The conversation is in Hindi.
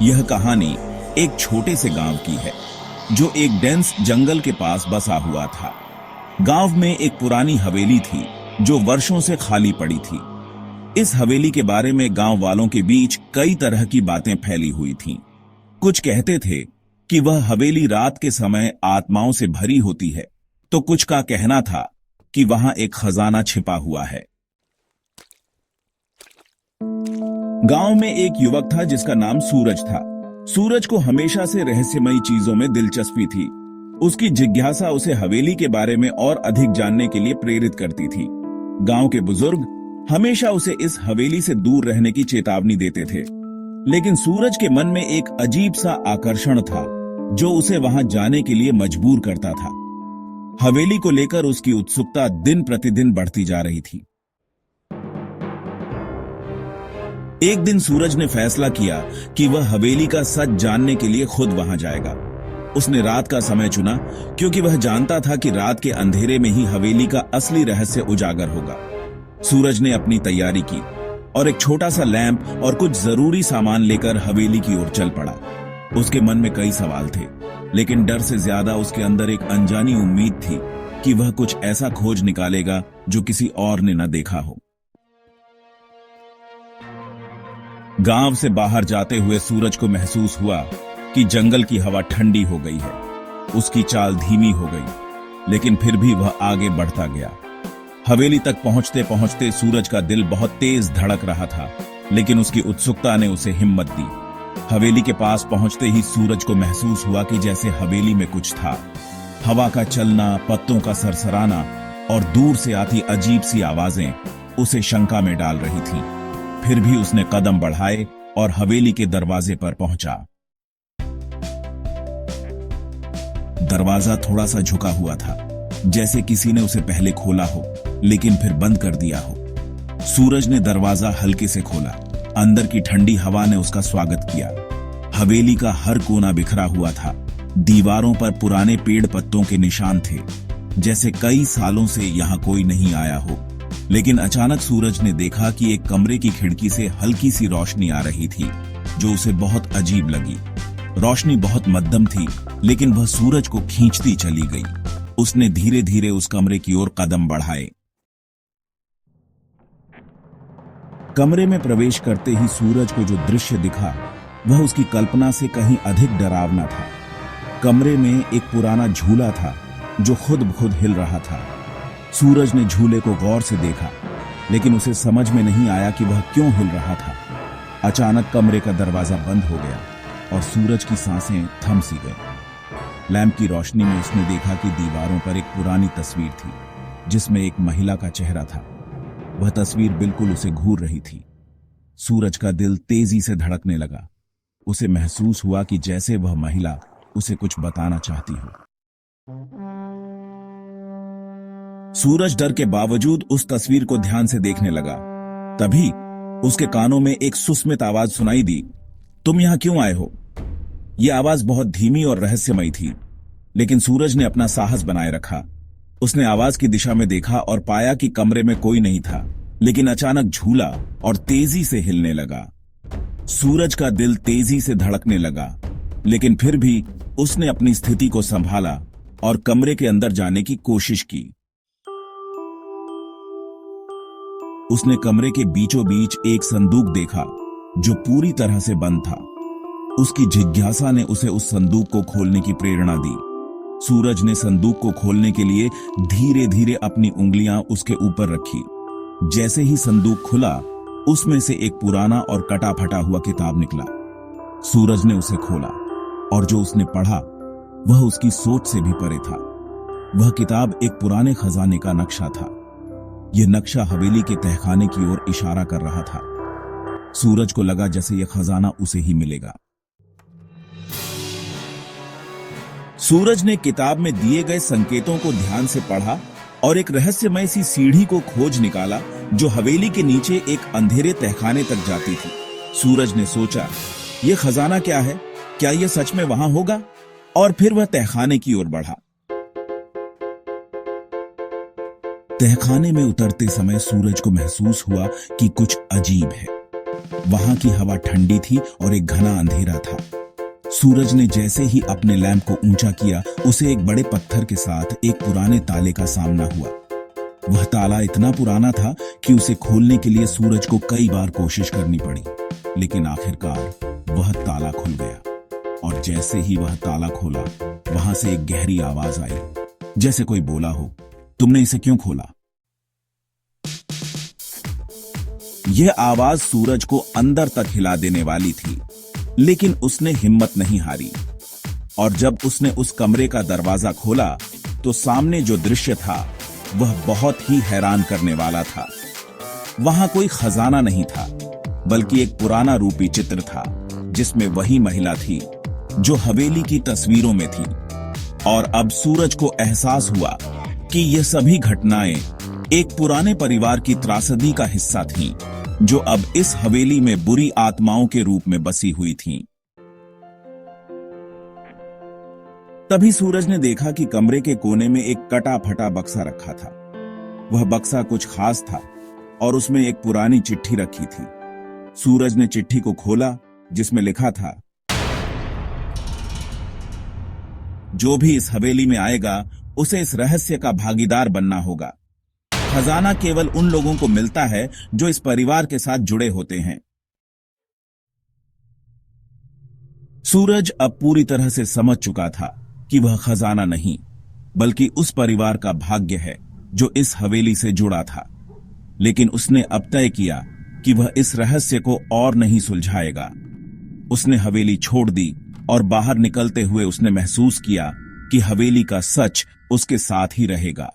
यह कहानी एक छोटे से गांव की है जो एक डेंस जंगल के पास बसा हुआ था। गांव में एक पुरानी हवेली थी जो वर्षों से खाली पड़ी थी। इस हवेली के बारे में गांव वालों के बीच कई तरह की बातें फैली हुई थीं। कुछ कहते थे कि वह हवेली रात के समय आत्माओं से भरी होती है, तो कुछ का कहना था कि वहां एक खजाना छिपा हुआ है। गांव में एक युवक था जिसका नाम सूरज था। सूरज को हमेशा से रहस्यमयी चीजों में दिलचस्पी थी। उसकी जिज्ञासा उसे हवेली के बारे में और अधिक जानने के लिए प्रेरित करती थी। गांव के बुजुर्ग हमेशा उसे इस हवेली से दूर रहने की चेतावनी देते थे, लेकिन सूरज के मन में एक अजीब सा आकर्षण था जो उसे वहां जाने के लिए मजबूर करता था। हवेली को लेकर उसकी उत्सुकता दिन प्रतिदिन बढ़ती जा रही थी। एक दिन सूरज ने फैसला किया कि वह हवेली का सच जानने के लिए खुद वहां जाएगा। उसने रात का समय चुना क्योंकि वह जानता था कि रात के अंधेरे में ही हवेली का असली रहस्य उजागर होगा। सूरज ने अपनी तैयारी की और एक छोटा सा लैंप और कुछ जरूरी सामान लेकर हवेली की ओर चल पड़ा। उसके मन में कई सवाल थे, लेकिन डर से ज्यादा उसके अंदर एक अनजानी उम्मीद थी कि वह कुछ ऐसा खोज निकालेगा जो किसी और ने न देखा हो। गांव से बाहर जाते हुए सूरज को महसूस हुआ कि जंगल की हवा ठंडी हो गई है। उसकी चाल धीमी हो गई, लेकिन फिर भी वह आगे बढ़ता गया। हवेली तक पहुंचते पहुंचते सूरज का दिल बहुत तेज धड़क रहा था, लेकिन उसकी उत्सुकता ने उसे हिम्मत दी। हवेली के पास पहुंचते ही सूरज को महसूस हुआ कि जैसे हवेली में कुछ था। हवा का चलना, पत्तों का सरसराना और दूर से आती अजीब सी आवाजें उसे शंका में डाल रही थीं। फिर भी उसने कदम बढ़ाए और हवेली के दरवाजे पर पहुंचा। दरवाजा थोड़ा सा झुका हुआ था, जैसे किसी ने उसे पहले खोला हो लेकिन फिर बंद कर दिया हो। सूरज ने दरवाजा हल्के से खोला। अंदर की ठंडी हवा ने उसका स्वागत किया। हवेली का हर कोना बिखरा हुआ था। दीवारों पर पुराने पेड़ पत्तों के निशान थे, जैसे कई सालों से यहां कोई नहीं आया हो। लेकिन अचानक सूरज ने देखा कि एक कमरे की खिड़की से हल्की सी रोशनी आ रही थी, जो उसे बहुत अजीब लगी। रोशनी बहुत मध्यम थी, लेकिन वह सूरज को खींचती चली गई। उसने धीरे धीरे उस कमरे की ओर कदम बढ़ाए। कमरे में प्रवेश करते ही सूरज को जो दृश्य दिखा वह उसकी कल्पना से कहीं अधिक डरावना था। कमरे में एक पुराना झूला था जो खुद ब खुद हिल रहा था। सूरज ने झूले को गौर से देखा, लेकिन उसे समझ में नहीं आया कि वह क्यों हिल रहा था। अचानक कमरे का दरवाजा बंद हो गया और सूरज की सांसें थम सी गईं। लैंप की रोशनी में उसने देखा कि दीवारों पर एक पुरानी तस्वीर थी जिसमें एक महिला का चेहरा था। वह तस्वीर बिल्कुल उसे घूर रही थी। सूरज का दिल तेजी से धड़कने लगा। उसे महसूस हुआ कि जैसे वह महिला उसे कुछ बताना चाहती हो। सूरज डर के बावजूद उस तस्वीर को ध्यान से देखने लगा। तभी उसके कानों में एक सुस्मित आवाज सुनाई दी, तुम यहां क्यों आए हो? यह आवाज बहुत धीमी और रहस्यमयी थी, लेकिन सूरज ने अपना साहस बनाए रखा। उसने आवाज की दिशा में देखा और पाया कि कमरे में कोई नहीं था, लेकिन अचानक झूला और तेजी से हिलने लगा। सूरज का दिल तेजी से धड़कने लगा, लेकिन फिर भी उसने अपनी स्थिति को संभाला और कमरे के अंदर जाने की कोशिश की। उसने कमरे के बीचों बीच एक संदूक देखा जो पूरी तरह से बंद था। उसकी जिज्ञासा ने उसे उस संदूक को खोलने की प्रेरणा दी। सूरज ने संदूक को खोलने के लिए धीरे धीरे अपनी उंगलियां उसके ऊपर रखी। जैसे ही संदूक खुला, उसमें से एक पुराना और कटा फटा हुआ किताब निकला। सूरज ने उसे खोला और जो उसने पढ़ा वह उसकी सोच से भी परे था। वह किताब एक पुराने खजाने का नक्शा था। यह नक्शा हवेली के तहखाने की ओर इशारा कर रहा था। सूरज को लगा जैसे यह खजाना उसे ही मिलेगा। सूरज ने किताब में दिए गए संकेतों को ध्यान से पढ़ा और एक रहस्यमय सी सीढ़ी को खोज निकाला जो हवेली के नीचे एक अंधेरे तहखाने तक जाती थी। सूरज ने सोचा, यह खजाना क्या है? क्या यह सच में वहां होगा? और फिर वह तहखाने की ओर बढ़ा। तहखाने में उतरते समय सूरज को महसूस हुआ कि कुछ अजीब है। वहां की हवा ठंडी थी और एक घना अंधेरा था। सूरज ने जैसे ही अपने लैंप को ऊंचा किया, उसे एक बड़े पत्थर के साथ एक पुराने ताले का सामना हुआ। वह ताला इतना पुराना था कि उसे खोलने के लिए सूरज को कई बार कोशिश करनी पड़ी, लेकिन आखिरकार वह ताला खुल गया। और जैसे ही वह ताला खोला, वहां से एक गहरी आवाज आई, जैसे कोई बोला हो, तुमने इसे क्यों खोला? यह आवाज सूरज को अंदर तक हिला देने वाली थी, लेकिन उसने हिम्मत नहीं हारी। और जब उसने उस कमरे का दरवाजा खोला, तो सामने जो दृश्य था वह बहुत ही हैरान करने वाला था। वहां कोई खजाना नहीं था, बल्कि एक पुराना रूपी चित्र था, जिसमें वही महिला थी जो हवेली की तस्वीरों में थी। और अब सूरज को एहसास हुआ कि यह सभी घटनाएं एक पुराने परिवार की त्रासदी का हिस्सा थीं, जो अब इस हवेली में बुरी आत्माओं के रूप में बसी हुई थीं। तभी सूरज ने देखा कि कमरे के कोने में एक कटा फटा बक्सा रखा था। वह बक्सा कुछ खास था और उसमें एक पुरानी चिट्ठी रखी थी। सूरज ने चिट्ठी को खोला, जिसमें लिखा था, जो भी इस हवेली में आएगा उसे इस रहस्य का भागीदार बनना होगा। खजाना केवल उन लोगों को मिलता है जो इस परिवार के साथ जुड़े होते हैं। सूरज अब पूरी तरह से समझ चुका था कि वह खजाना नहीं, बल्कि उस परिवार का भाग्य है जो इस हवेली से जुड़ा था। लेकिन उसने अब तय किया कि वह इस रहस्य को और नहीं सुलझाएगा। उसने हवेली छोड़ दी और बाहर निकलते हुए उसने महसूस किया कि हवेली का सच उसके साथ ही रहेगा।